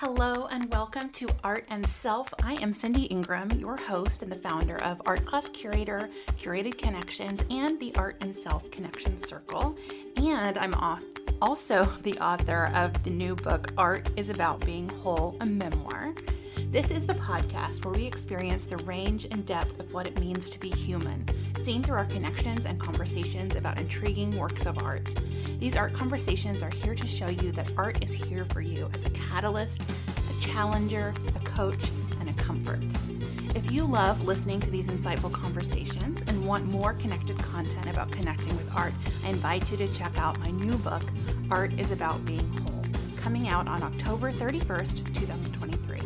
Hello and welcome to Art and Self. I am Cindy Ingram, your host and the founder of Art Class Curator, Curated Connections, and the Art and Self Connection Circle. And I'm also the author of the new book, Art is About Being Whole, a memoir. This is the podcast where we experience the range and depth of what it means to be human, seen through our connections and conversations about intriguing works of art. These art conversations are here to show you that art is here for you as a catalyst, a challenger, a coach, and a comfort. If you love listening to these insightful conversations and want more connected content about connecting with art, I invite you to check out my new book, Art is About Being Whole, coming out on October 31st, 2023.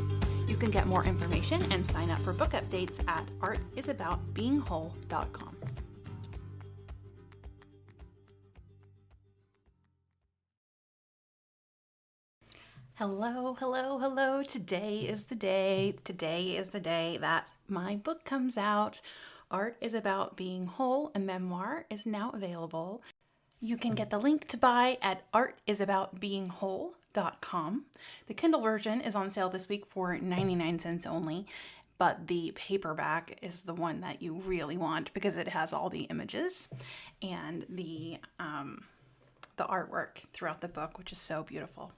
You can get more information and sign up for book updates at artisaboutbeingwhole.com. Hello. Today is the day that my book comes out. Art is About Being Whole, a memoir, is now available. You can get the link to buy at artisaboutbeingwhole.com. The Kindle version is on sale this week for 99 cents only, but the paperback is the one that you really want because it has all the images and the artwork throughout the book, which is so beautiful.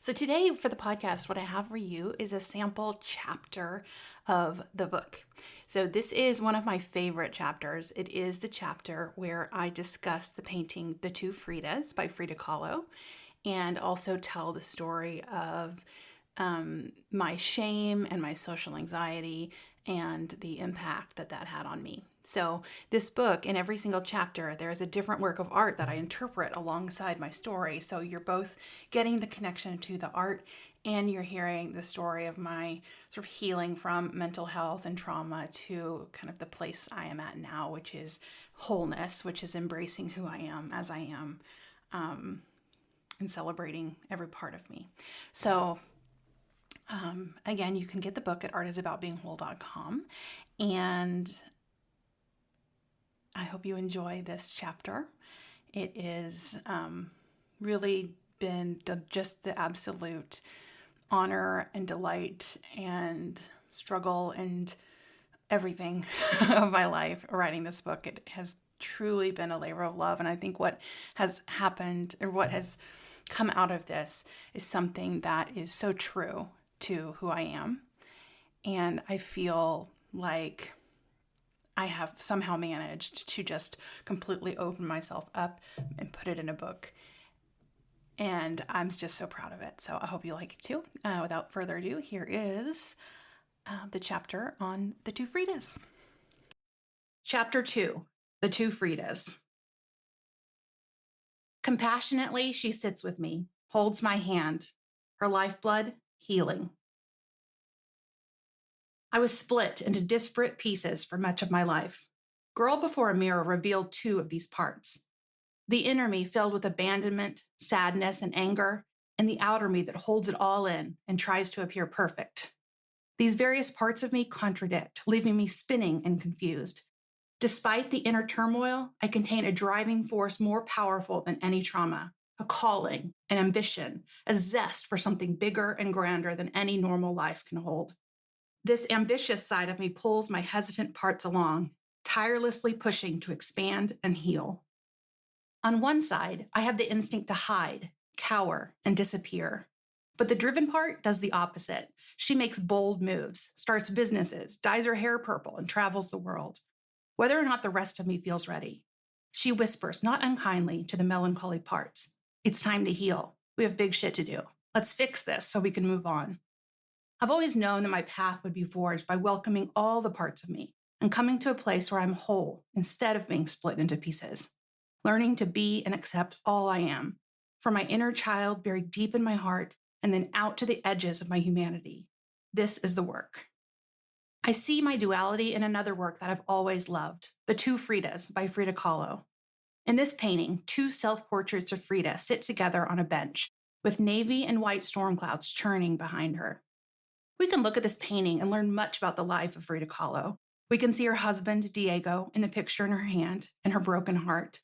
So today for the podcast, what I have for you is a sample chapter of the book. So this is one of my favorite chapters. It is the chapter where I discuss the painting, The Two Fridas by Frida Kahlo, and also tell the story of my shame and my social anxiety and the impact that had on me. So this book, in every single chapter, there is a different work of art that I interpret alongside my story. So you're both getting the connection to the art and you're hearing the story of my sort of healing from mental health and trauma to kind of the place I am at now, which is wholeness, which is embracing who I am as I am, and celebrating every part of me. So again, you can get the book at artisaboutbeingwhole.com, and I hope you enjoy this chapter. It is really been just the absolute honor and delight and struggle and everything of my life writing this book. It has truly been a labor of love, and I think what has happened or what has come out of this is something that is so true to who I am, and I feel like I have somehow managed to just completely open myself up and put it in a book. And I'm just so proud of it. So I hope you like it too. Without further ado, here is the chapter on the Two Fridas. Chapter 2, The Two Fridas. Compassionately, she sits with me, holds my hand, her lifeblood healing. I was split into disparate pieces for much of my life. Girl Before a Mirror revealed two of these parts. The inner me filled with abandonment, sadness, and anger, and the outer me that holds it all in and tries to appear perfect. These various parts of me contradict, leaving me spinning and confused. Despite the inner turmoil, I contain a driving force more powerful than any trauma, a calling, an ambition, a zest for something bigger and grander than any normal life can hold. This ambitious side of me pulls my hesitant parts along, tirelessly pushing to expand and heal. On one side, I have the instinct to hide, cower, and disappear. But the driven part does the opposite. She makes bold moves, starts businesses, dyes her hair purple, and travels the world, whether or not the rest of me feels ready. She whispers, not unkindly, to the melancholy parts, "It's time to heal. We have big shit to do. Let's fix this so we can move on." I've always known that my path would be forged by welcoming all the parts of me and coming to a place where I'm whole instead of being split into pieces, learning to be and accept all I am, from my inner child buried deep in my heart and then out to the edges of my humanity. This is the work. I see my duality in another work that I've always loved, The Two Fridas by Frida Kahlo. In this painting, two self-portraits of Frida sit together on a bench, with navy and white storm clouds churning behind her. We can look at this painting and learn much about the life of Frida Kahlo. We can see her husband, Diego, in the picture in her hand and her broken heart.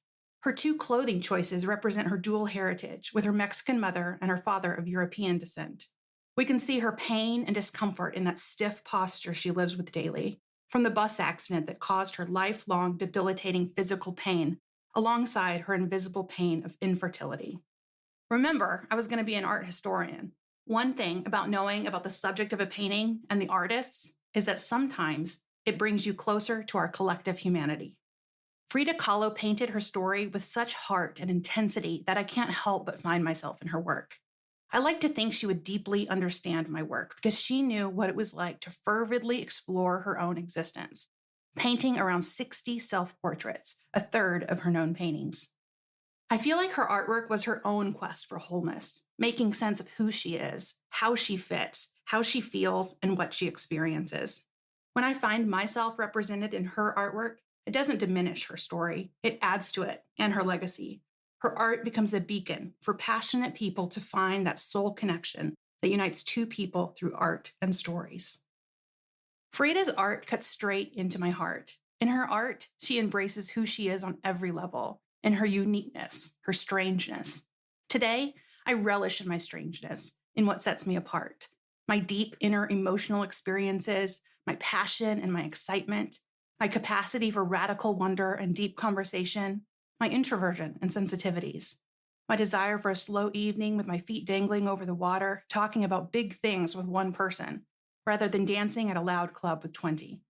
Her two clothing choices represent her dual heritage, with her Mexican mother and her father of European descent. We can see her pain and discomfort in that stiff posture she lives with daily, from the bus accident that caused her lifelong debilitating physical pain, alongside her invisible pain of infertility. Remember, I was going to be an art historian. One thing about knowing about the subject of a painting and the artists is that sometimes it brings you closer to our collective humanity. Frida Kahlo painted her story with such heart and intensity that I can't help but find myself in her work. I like to think she would deeply understand my work because she knew what it was like to fervidly explore her own existence, painting around 60 self-portraits, a third of her known paintings. I feel like her artwork was her own quest for wholeness, making sense of who she is, how she fits, how she feels, and what she experiences. When I find myself represented in her artwork, it doesn't diminish her story, it adds to it and her legacy. Her art becomes a beacon for passionate people to find that soul connection that unites two people through art and stories. Frida's art cuts straight into my heart. In her art, she embraces who she is on every level, and her uniqueness, her strangeness. Today, I relish in my strangeness, in what sets me apart. My deep inner emotional experiences, my passion and my excitement, my capacity for radical wonder and deep conversation, my introversion and sensitivities, my desire for a slow evening with my feet dangling over the water, talking about big things with one person, rather than dancing at a loud club with 20.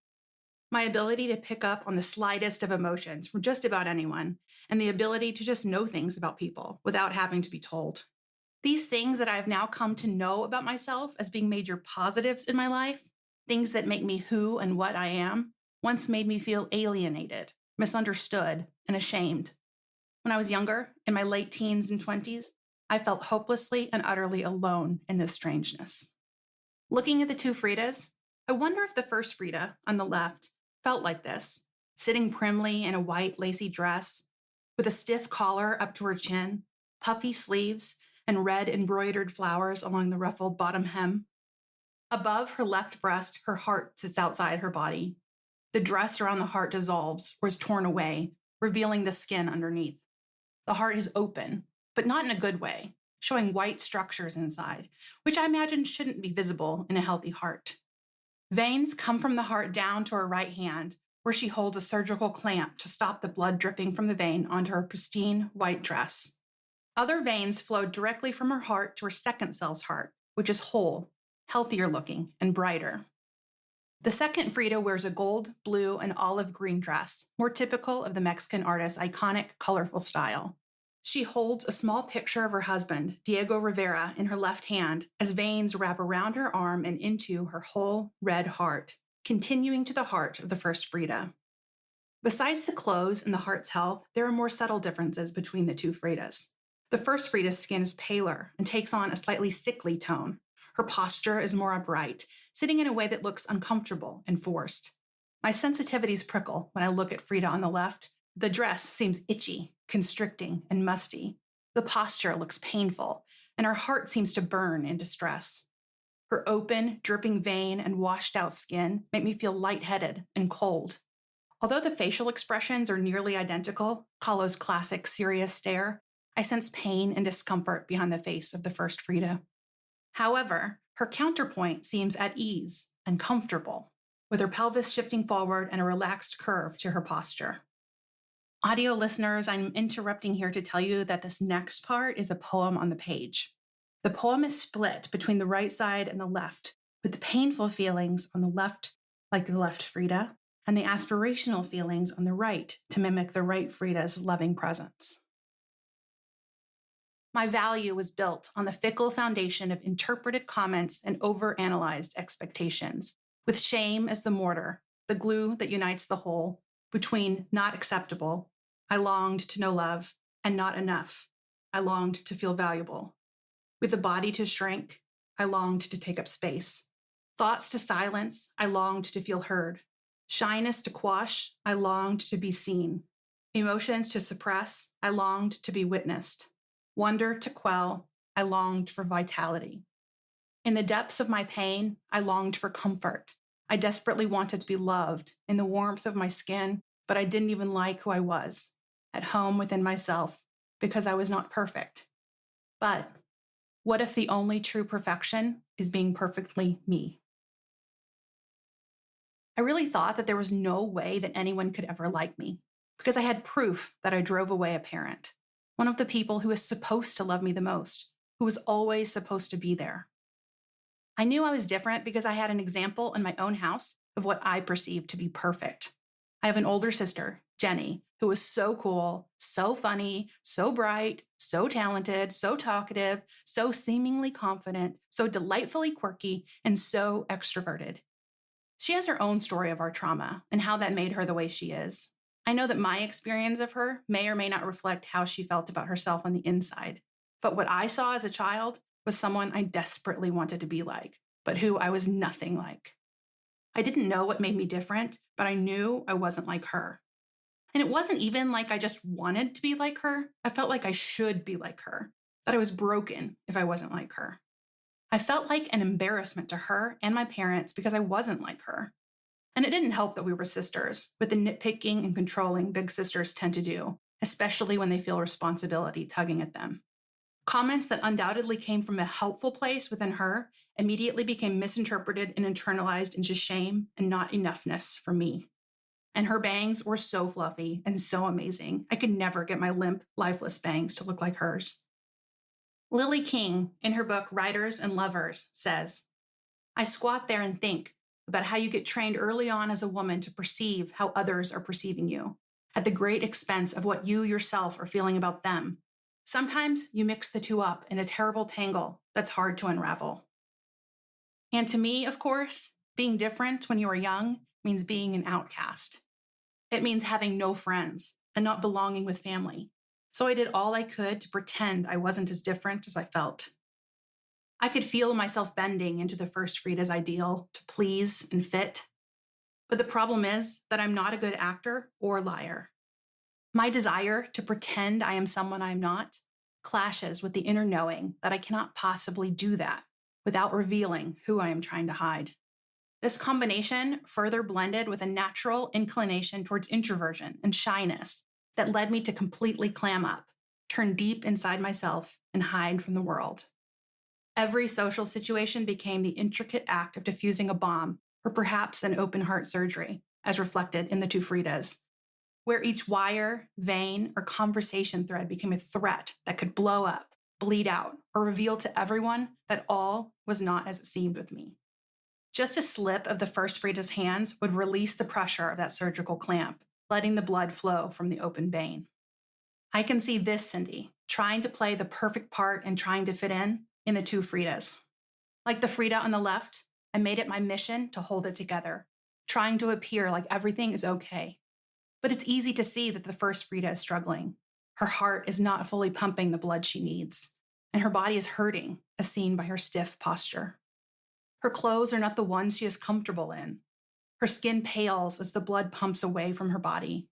My ability to pick up on the slightest of emotions from just about anyone, and the ability to just know things about people without having to be told. These things that I have now come to know about myself as being major positives in my life, things that make me who and what I am, once made me feel alienated, misunderstood, and ashamed. When I was younger, in my late teens and 20s, I felt hopelessly and utterly alone in this strangeness. Looking at the two Fridas, I wonder if the first Frida, on the left, felt like this, sitting primly in a white lacy dress, with a stiff collar up to her chin, puffy sleeves, and red embroidered flowers along the ruffled bottom hem. Above her left breast, her heart sits outside her body. The dress around the heart dissolves or is torn away, revealing the skin underneath. The heart is open, but not in a good way, showing white structures inside, which I imagine shouldn't be visible in a healthy heart. Veins come from the heart down to her right hand, where she holds a surgical clamp to stop the blood dripping from the vein onto her pristine white dress. Other veins flow directly from her heart to her second self's heart, which is whole, healthier looking, and brighter. The second Frida wears a gold, blue, and olive green dress, more typical of the Mexican artist's iconic, colorful style. She holds a small picture of her husband, Diego Rivera, in her left hand as veins wrap around her arm and into her whole red heart, continuing to the heart of the first Frida. Besides the clothes and the heart's health, there are more subtle differences between the two Fridas. The first Frida's skin is paler and takes on a slightly sickly tone. Her posture is more upright, sitting in a way that looks uncomfortable and forced. My sensitivities prickle when I look at Frida on the left. The dress seems itchy, constricting, and musty. The posture looks painful, and her heart seems to burn in distress. Her open, dripping vein and washed-out skin make me feel lightheaded and cold. Although the facial expressions are nearly identical, Kahlo's classic serious stare, I sense pain and discomfort behind the face of the first Frida. However, her counterpoint seems at ease and comfortable, with her pelvis shifting forward and a relaxed curve to her posture. Audio listeners, I'm interrupting here to tell you that this next part is a poem on the page. The poem is split between the right side and the left, with the painful feelings on the left, like the left Frida, and the aspirational feelings on the right to mimic the right Frida's loving presence. My value was built on the fickle foundation of interpreted comments and overanalyzed expectations, with shame as the mortar, the glue that unites the whole, between not acceptable, I longed to know love, and not enough, I longed to feel valuable. With the body to shrink, I longed to take up space. Thoughts to silence, I longed to feel heard. Shyness to quash, I longed to be seen. Emotions to suppress, I longed to be witnessed. Wonder to quell, I longed for vitality. In the depths of my pain, I longed for comfort. I desperately wanted to be loved in the warmth of my skin, but I didn't even like who I was, at home within myself, because I was not perfect. But What if the only true perfection is being perfectly me? I really thought that there was no way that anyone could ever like me because I had proof that I drove away a parent, one of the people who was supposed to love me the most, who was always supposed to be there. I knew I was different because I had an example in my own house of what I perceived to be perfect. I have an older sister, Jenny, who was so cool, so funny, so bright, so talented, so talkative, so seemingly confident, so delightfully quirky, and so extroverted. She has her own story of our trauma and how that made her the way she is. I know that my experience of her may or may not reflect how she felt about herself on the inside. But what I saw as a child was someone I desperately wanted to be like, but who I was nothing like. I didn't know what made me different, but I knew I wasn't like her. And it wasn't even like I just wanted to be like her. I felt like I should be like her, that I was broken if I wasn't like her. I felt like an embarrassment to her and my parents because I wasn't like her. And it didn't help that we were sisters, with the nitpicking and controlling big sisters tend to do, especially when they feel responsibility tugging at them. Comments that undoubtedly came from a helpful place within her immediately became misinterpreted and internalized into shame and not enoughness for me. And her bangs were so fluffy and so amazing. I could never get my limp, lifeless bangs to look like hers. Lily King, in her book Writers and Lovers, says, I squat there and think about how you get trained early on as a woman to perceive how others are perceiving you, at the great expense of what you yourself are feeling about them. Sometimes you mix the two up in a terrible tangle that's hard to unravel. And to me, of course, being different when you are young means being an outcast. It means having no friends and not belonging with family. So I did all I could to pretend I wasn't as different as I felt. I could feel myself bending into the first Frida's ideal to please and fit. But the problem is that I'm not a good actor or liar. My desire to pretend I am someone I'm not clashes with the inner knowing that I cannot possibly do that without revealing who I am trying to hide. This combination further blended with a natural inclination towards introversion and shyness that led me to completely clam up, turn deep inside myself, and hide from the world. Every social situation became the intricate act of diffusing a bomb or perhaps an open heart surgery, as reflected in the Two Fridas, where each wire, vein, or conversation thread became a threat that could blow up, bleed out, or reveal to everyone that all was not as it seemed with me. Just a slip of the first Frida's hands would release the pressure of that surgical clamp, letting the blood flow from the open vein. I can see this Cindy, trying to play the perfect part and trying to fit in the Two Fridas. Like the Frida on the left, I made it my mission to hold it together, trying to appear like everything is okay. But it's easy to see that the first Frida is struggling. Her heart is not fully pumping the blood she needs, and her body is hurting, as seen by her stiff posture. Her clothes are not the ones she is comfortable in. Her skin pales as the blood pumps away from her body.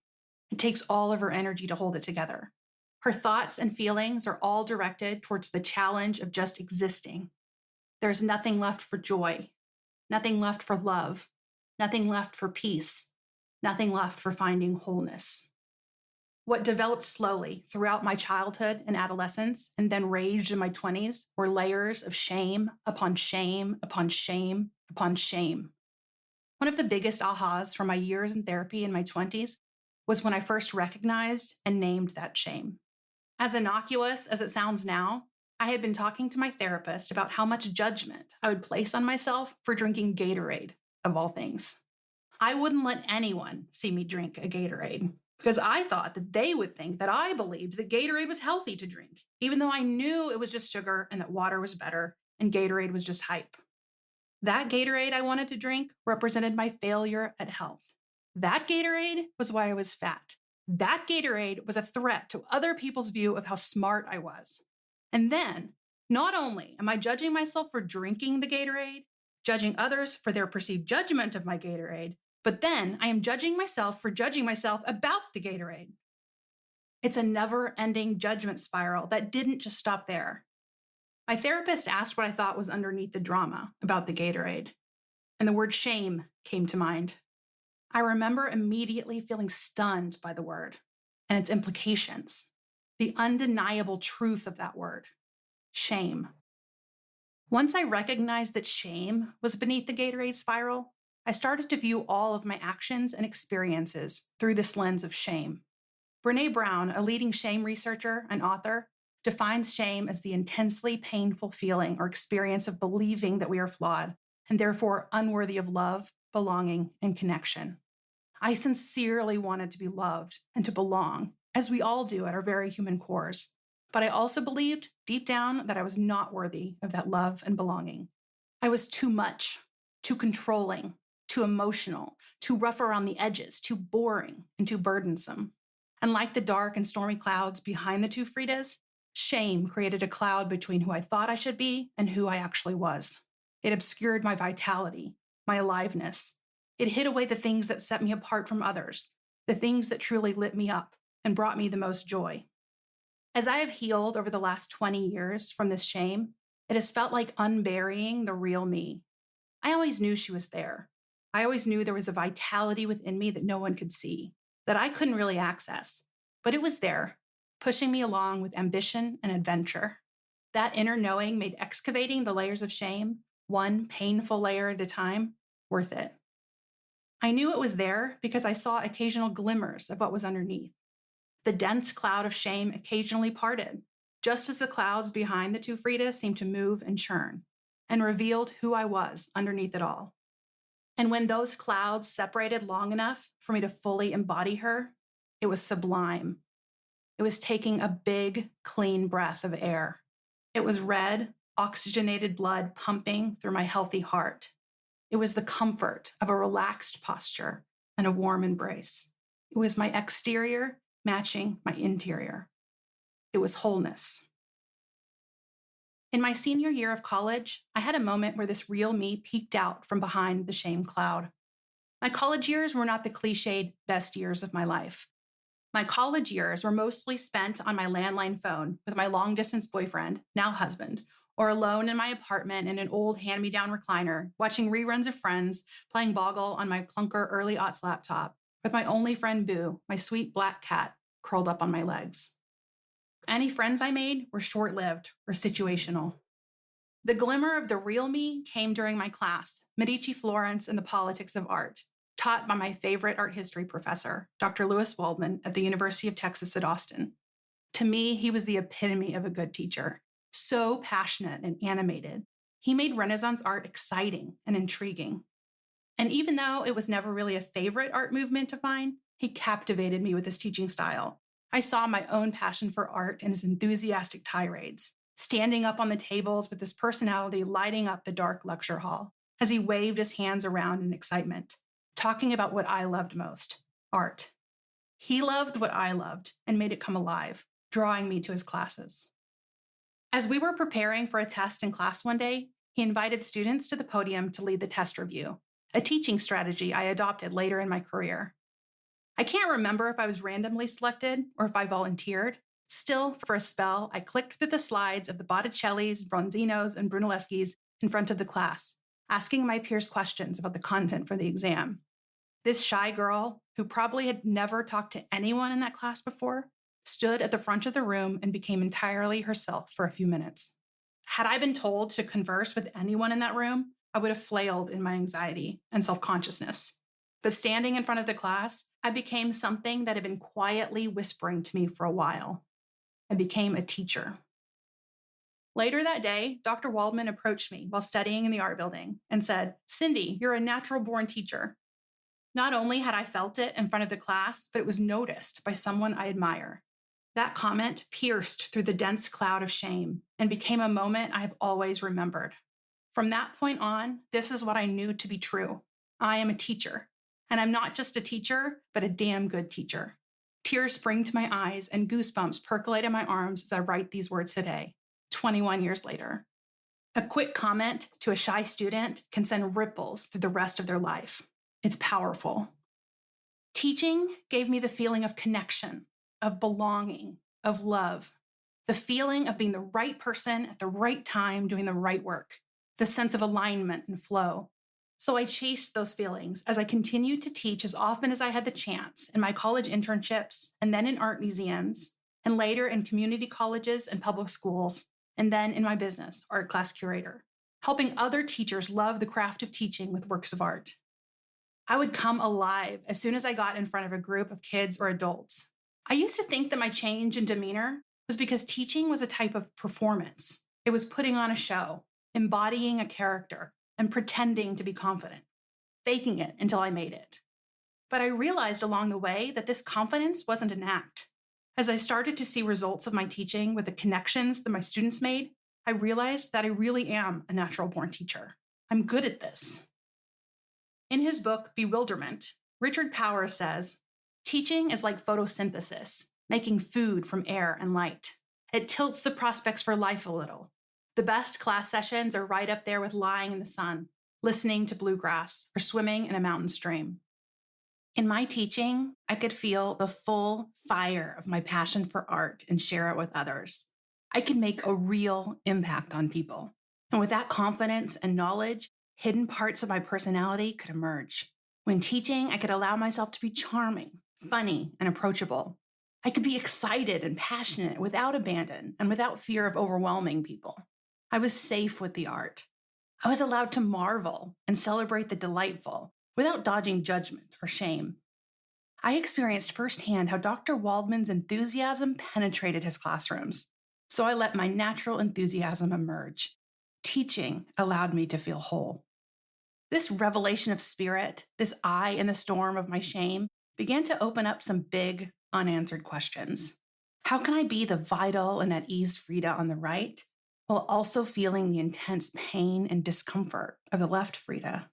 It takes all of her energy to hold it together. Her thoughts and feelings are all directed towards the challenge of just existing. There's nothing left for joy, nothing left for love, nothing left for peace, nothing left for finding wholeness. What developed slowly throughout my childhood and adolescence and then raged in my 20s were layers of shame upon shame upon shame upon shame. One of the biggest ahas from my years in therapy in my 20s was when I first recognized and named that shame. As innocuous as it sounds now, I had been talking to my therapist about how much judgment I would place on myself for drinking Gatorade, of all things. I wouldn't let anyone see me drink a Gatorade because I thought that they would think that I believed that Gatorade was healthy to drink, even though I knew it was just sugar and that water was better and Gatorade was just hype. That Gatorade I wanted to drink represented my failure at health. That Gatorade was why I was fat. That Gatorade was a threat to other people's view of how smart I was. And then, not only am I judging myself for drinking the Gatorade, judging others for their perceived judgment of my Gatorade, but then I am judging myself for judging myself about the Gatorade. It's a never-ending judgment spiral that didn't just stop there. My therapist asked what I thought was underneath the drama about the Gatorade, and the word shame came to mind. I remember immediately feeling stunned by the word and its implications, the undeniable truth of that word, shame. Once I recognized that shame was beneath the Gatorade spiral, I started to view all of my actions and experiences through this lens of shame. Brene Brown, a leading shame researcher and author, defines shame as the intensely painful feeling or experience of believing that we are flawed and therefore unworthy of love, belonging, and connection. I sincerely wanted to be loved and to belong, as we all do at our very human cores. But I also believed deep down that I was not worthy of that love and belonging. I was too much, too controlling, too emotional, too rough around the edges, too boring, and too burdensome. And like the dark and stormy clouds behind the two Fridas, shame created a cloud between who I thought I should be and who I actually was. It obscured my vitality, my aliveness. It hid away the things that set me apart from others, the things that truly lit me up and brought me the most joy. As I have healed over the last 20 years from this shame, it has felt like unburying the real me. I always knew she was there. I always knew there was a vitality within me that no one could see, that I couldn't really access. But it was there, pushing me along with ambition and adventure. That inner knowing made excavating the layers of shame, one painful layer at a time, worth it. I knew it was there because I saw occasional glimmers of what was underneath. The dense cloud of shame occasionally parted, just as the clouds behind the two Fridas seemed to move and churn, and revealed who I was underneath it all. And when those clouds separated long enough for me to fully embody her, it was sublime. It was taking a big, clean breath of air. It was red, oxygenated blood pumping through my healthy heart. It was the comfort of a relaxed posture and a warm embrace. It was my exterior matching my interior. It was wholeness. In my senior year of college, I had a moment where this real me peeked out from behind the shame cloud. My college years were not the cliched best years of my life. My college years were mostly spent on my landline phone with my long distance boyfriend, now husband, or alone in my apartment in an old hand me down recliner, watching reruns of Friends, playing Boggle on my clunker early aughts laptop, with my only friend Boo, my sweet black cat, curled up on my legs. Any friends I made were short lived or situational. The glimmer of the real me came during my class, Medici Florence and the Politics of Art, taught by my favorite art history professor, Dr. Lewis Waldman at the University of Texas at Austin. To me, he was the epitome of a good teacher, so passionate and animated. He made Renaissance art exciting and intriguing. And even though it was never really a favorite art movement of mine, he captivated me with his teaching style. I saw my own passion for art in his enthusiastic tirades, standing up on the tables with his personality lighting up the dark lecture hall as he waved his hands around in excitement, talking about what I loved most, art. He loved what I loved and made it come alive, drawing me to his classes. As we were preparing for a test in class one day, he invited students to the podium to lead the test review, a teaching strategy I adopted later in my career. I can't remember if I was randomly selected or if I volunteered. Still, for a spell, I clicked through the slides of the Botticellis, Bronzinos, and Brunelleschis in front of the class, asking my peers questions about the content for the exam. This shy girl, who probably had never talked to anyone in that class before, stood at the front of the room and became entirely herself for a few minutes. Had I been told to converse with anyone in that room, I would have flailed in my anxiety and self-consciousness. But standing in front of the class, I became something that had been quietly whispering to me for a while. I became a teacher. Later that day, Dr. Waldman approached me while studying in the art building and said, "Cindy, you're a natural-born teacher." Not only had I felt it in front of the class, but it was noticed by someone I admire. That comment pierced through the dense cloud of shame and became a moment I have always remembered. From that point on, this is what I knew to be true. I am a teacher. And I'm not just a teacher, but a damn good teacher. Tears spring to my eyes and goosebumps percolate in my arms as I write these words today, 21 years later. A quick comment to a shy student can send ripples through the rest of their life. It's powerful. Teaching gave me the feeling of connection, of belonging, of love, the feeling of being the right person at the right time doing the right work, the sense of alignment and flow. So I chased those feelings as I continued to teach as often as I had the chance in my college internships, and then in art museums, and later in community colleges and public schools, and then in my business, Art Class Curator. helping other teachers love the craft of teaching with works of art. I would come alive as soon as I got in front of a group of kids or adults. I used to think that my change in demeanor was because teaching was a type of performance. It was putting on a show, embodying a character, and pretending to be confident, faking it until I made it. But I realized along the way that this confidence wasn't an act. As I started to see results of my teaching with the connections that my students made, I realized that I really am a natural born teacher. I'm good at this. In his book, Bewilderment, Richard Powers says, teaching is like photosynthesis, making food from air and light. It tilts the prospects for life a little. The best class sessions are right up there with lying in the sun, listening to bluegrass, or swimming in a mountain stream. In my teaching, I could feel the full fire of my passion for art and share it with others. I could make a real impact on people. And with that confidence and knowledge, hidden parts of my personality could emerge. When teaching, I could allow myself to be charming, funny, and approachable. I could be excited and passionate without abandon and without fear of overwhelming people. I was safe with the art. I was allowed to marvel and celebrate the delightful without dodging judgment or shame. I experienced firsthand how Dr. Waldman's enthusiasm penetrated his classrooms, so I let my natural enthusiasm emerge. Teaching allowed me to feel whole. This revelation of spirit, this eye in the storm of my shame, began to open up some big, unanswered questions. How can I be the vital and at ease Frida on the right, while also feeling the intense pain and discomfort of the left Frida?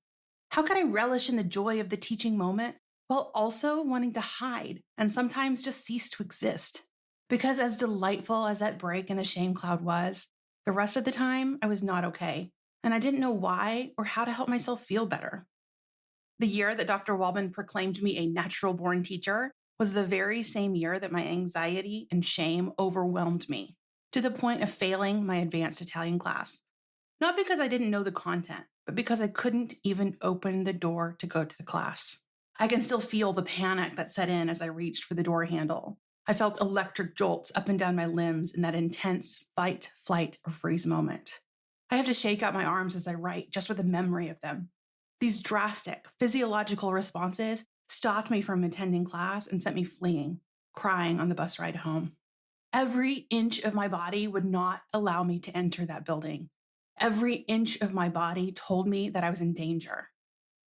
How could I relish in the joy of the teaching moment, while also wanting to hide and sometimes just cease to exist? Because as delightful as that break in the shame cloud was, the rest of the time I was not okay, and I didn't know why or how to help myself feel better. The year that Dr. Waldman proclaimed me a natural born teacher was the very same year that my anxiety and shame overwhelmed me, to the point of failing my advanced Italian class. Not because I didn't know the content, but because I couldn't even open the door to go to the class. I can still feel the panic that set in as I reached for the door handle. I felt electric jolts up and down my limbs in that intense fight, flight, or freeze moment. I have to shake out my arms as I write just with the memory of them. These drastic physiological responses stopped me from attending class and sent me fleeing, crying on the bus ride home. Every inch of my body would not allow me to enter that building. Every inch of my body told me that I was in danger.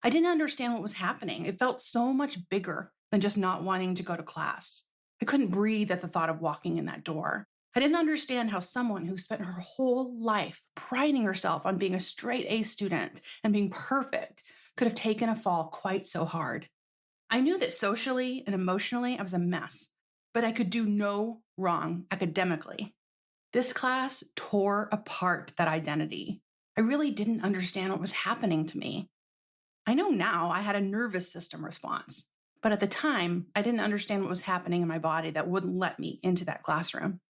I didn't understand what was happening. It felt so much bigger than just not wanting to go to class. I couldn't breathe at the thought of walking in that door. I didn't understand how someone who spent her whole life priding herself on being a straight A student and being perfect could have taken a fall quite so hard. I knew that socially and emotionally I was a mess, but I could do no wrong academically. This class tore apart that identity. I really didn't understand what was happening to me. I know now I had a nervous system response, but at the time, I didn't understand what was happening in my body that wouldn't let me into that classroom.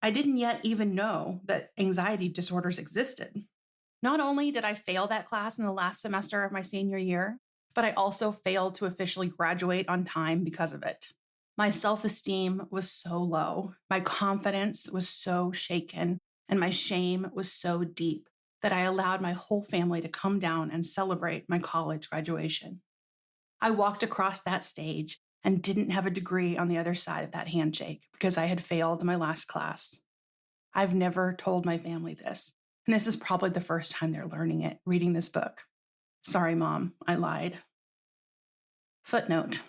I didn't yet even know that anxiety disorders existed. Not only did I fail that class in the last semester of my senior year, but I also failed to officially graduate on time because of it. My self-esteem was so low, my confidence was so shaken, and my shame was so deep that I allowed my whole family to come down and celebrate my college graduation. I walked across that stage and didn't have a degree on the other side of that handshake because I had failed my last class. I've never told my family this, and this is probably the first time they're learning it, reading this book. Sorry, Mom, I lied. Footnote.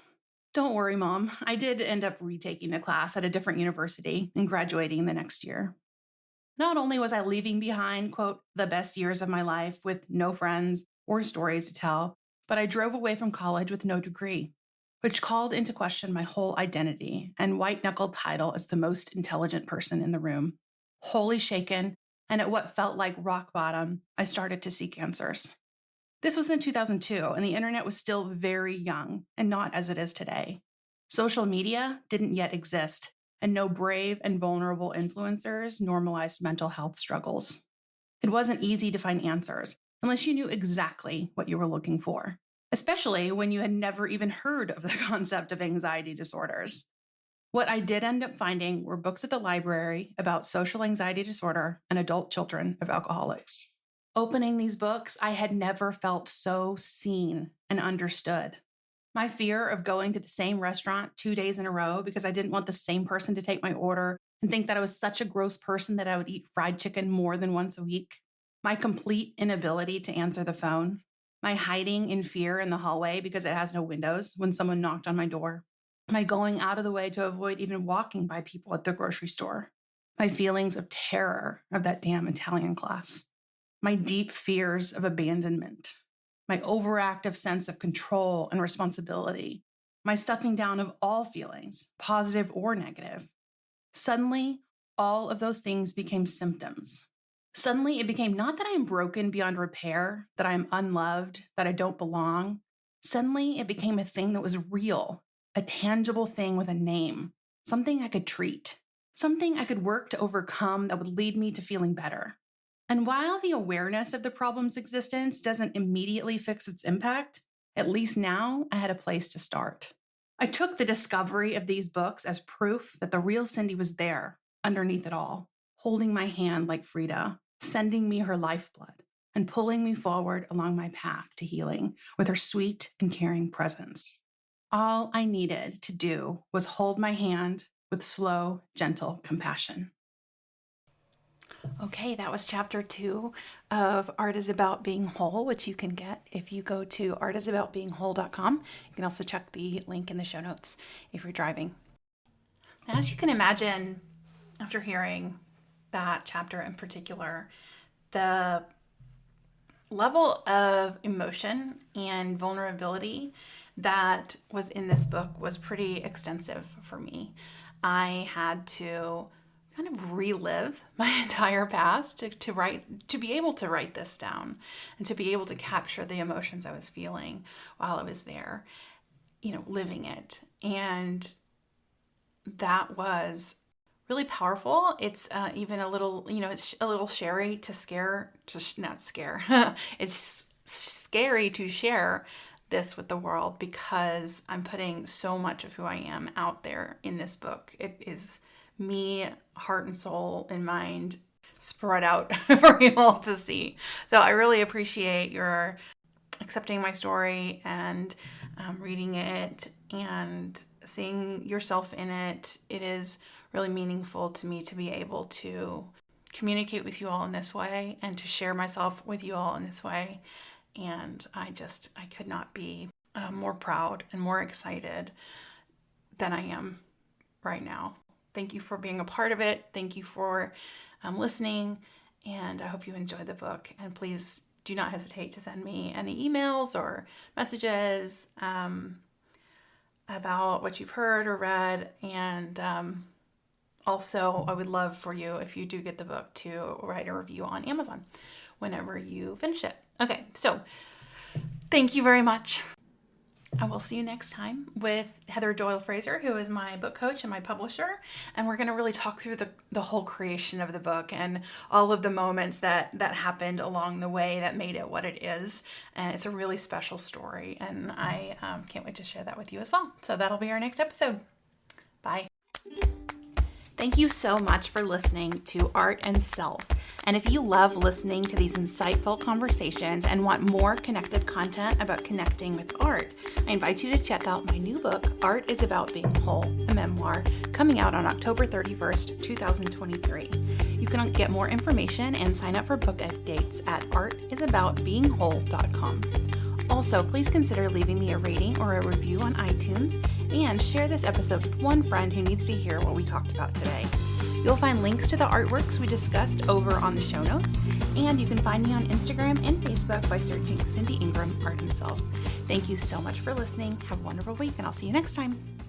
Don't worry, Mom. I did end up retaking the class at a different university and graduating the next year. Not only was I leaving behind, quote, the best years of my life with no friends or stories to tell, but I drove away from college with no degree, which called into question my whole identity and white-knuckled title as the most intelligent person in the room. Wholly shaken, and at what felt like rock bottom, I started to seek answers. This was in 2002, and the internet was still very young and not as it is today. Social media didn't yet exist, and no brave and vulnerable influencers normalized mental health struggles. It wasn't easy to find answers unless you knew exactly what you were looking for, especially when you had never even heard of the concept of anxiety disorders. What I did end up finding were books at the library about social anxiety disorder and adult children of alcoholics. Opening these books, I had never felt so seen and understood. My fear of going to the same restaurant 2 days in a row because I didn't want the same person to take my order and think that I was such a gross person that I would eat fried chicken more than once a week. My complete inability to answer the phone. My hiding in fear in the hallway because it has no windows when someone knocked on my door. My going out of the way to avoid even walking by people at the grocery store. My feelings of terror of that damn Italian class. My deep fears of abandonment, my overactive sense of control and responsibility, my stuffing down of all feelings, positive or negative. Suddenly, all of those things became symptoms. Suddenly, it became not that I am broken beyond repair, that I am unloved, that I don't belong. Suddenly, it became a thing that was real, a tangible thing with a name, something I could treat, something I could work to overcome that would lead me to feeling better. And while the awareness of the problem's existence doesn't immediately fix its impact, at least now I had a place to start. I took the discovery of these books as proof that the real Cindy was there, underneath it all, holding my hand like Frida, sending me her lifeblood, and pulling me forward along my path to healing with her sweet and caring presence. All I needed to do was hold my hand with slow, gentle compassion. Okay, that was chapter 2 of Art is About Being Whole, which you can get if you go to artisaboutbeingwhole.com. You can also check the link in the show notes if you're driving. As you can imagine, after hearing that chapter in particular, the level of emotion and vulnerability that was in this book was pretty extensive for me. I had to kind of relive my entire past to be able to write this down and to be able to capture the emotions I was feeling while I was there, living it. And that was really powerful. It's even a little, it's a little scary to not scare. It's scary to share this with the world because I'm putting so much of who I am out there in this book. It is me, heart and soul and mind spread out for you all to see. So I really appreciate your accepting my story and reading it and seeing yourself in it. It is really meaningful to me to be able to communicate with you all in this way and to share myself with you all in this way. And I could not be more proud and more excited than I am right now. Thank you for being a part of it. Thank you for listening. And I hope you enjoy the book. And please do not hesitate to send me any emails or messages about what you've heard or read. And also, I would love for you, if you do get the book, to write a review on Amazon whenever you finish it. Okay, so thank you very much. I will see you next time with Heather Doyle Fraser, who is my book coach and my publisher. And we're going to really talk through the whole creation of the book and all of the moments that happened along the way that made it what it is. And it's a really special story. And I can't wait to share that with you as well. So that'll be our next episode. Bye. Thank you so much for listening to Art and Self. And if you love listening to these insightful conversations and want more connected content about connecting with art, I invite you to check out my new book, Art is About Being Whole, a memoir, coming out on October 31st, 2023. You can get more information and sign up for book updates at artisaboutbeingwhole.com. Also, please consider leaving me a rating or a review on iTunes and share this episode with one friend who needs to hear what we talked about today. You'll find links to the artworks we discussed over on the show notes, and you can find me on Instagram and Facebook by searching Cindy Ingram Art and Self. Thank you so much for listening. Have a wonderful week, and I'll see you next time.